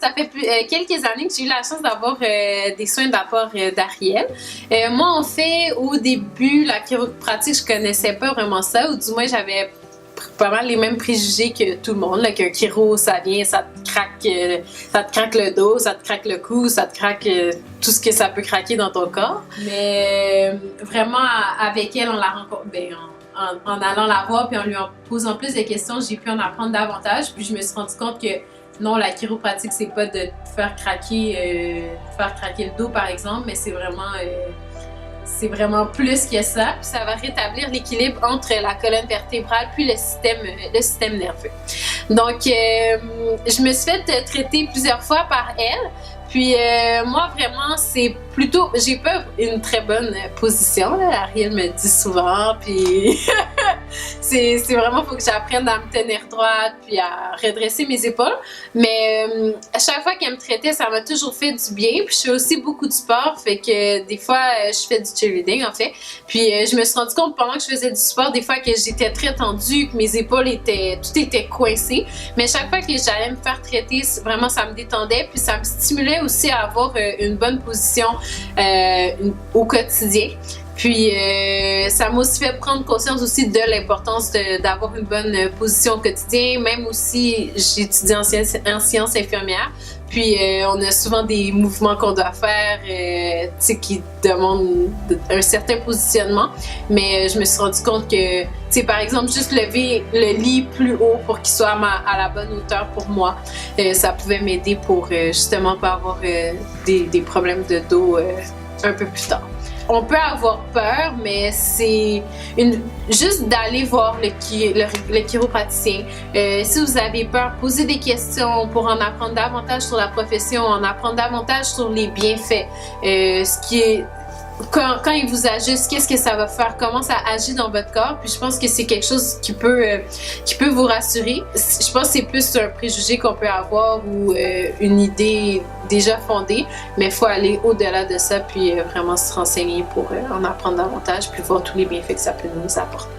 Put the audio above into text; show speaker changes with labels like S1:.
S1: ça fait quelques années que j'ai eu la chance d'avoir des soins de la part d'Ariel. Moi, en fait, au début, la chiropratique, je connaissais pas vraiment ça, ou du moins, j'avais pas mal les mêmes préjugés que tout le monde, là, qu'un chiro, ça vient, ça te craque le dos, ça te craque le cou, ça te craque tout ce que ça peut craquer dans ton corps. Mais vraiment, avec elle, on la rencontre, en allant la voir puis en lui en posant plus de questions, j'ai pu en apprendre davantage. Puis je me suis rendu compte que non, la chiropratique, c'est pas de te faire craquer le dos, par exemple, mais c'est vraiment plus que ça. Puis ça va rétablir l'équilibre entre la colonne vertébrale puis le système nerveux. Donc, je me suis fait traiter plusieurs fois par elle. Puis moi, vraiment, c'est plutôt... J'ai pas une très bonne position, là. Ariel me dit souvent, puis c'est vraiment, faut que j'apprenne à me tenir droite, puis à redresser mes épaules. Mais à chaque fois qu'elle me traitait, ça m'a toujours fait du bien. Puis je fais aussi beaucoup de sport, fait que des fois, je fais du cheerleading, en fait. Puis je me suis rendu compte pendant que je faisais du sport, des fois que j'étais très tendue, que mes épaules tout était coincé. Mais chaque fois que j'allais me faire traiter, vraiment, ça me détendait, puis ça me stimulait aussi à avoir une bonne position au quotidien. Puis ça m'a aussi fait prendre conscience aussi de l'importance d'avoir une bonne position au quotidien. Même aussi, j'étudie en sciences infirmières. Puis on a souvent des mouvements qu'on doit faire qui demandent un certain positionnement. Mais je me suis rendu compte que, par exemple, juste lever le lit plus haut pour qu'il soit à la bonne hauteur pour moi, ça pouvait m'aider pour justement pas avoir des problèmes de dos un peu plus tard. On peut avoir peur, mais c'est juste d'aller voir le chiropraticien. Si vous avez peur, posez des questions pour en apprendre davantage sur la profession, en apprendre davantage sur les bienfaits, quand il vous ajuste, qu'est-ce que ça va faire, comment ça agit dans votre corps. Puis je pense que c'est quelque chose qui peut vous rassurer. Je pense que c'est plus un préjugé qu'on peut avoir ou une idée déjà fondée, mais il faut aller au-delà de ça puis vraiment se renseigner pour en apprendre davantage puis voir tous les bienfaits que ça peut nous apporter.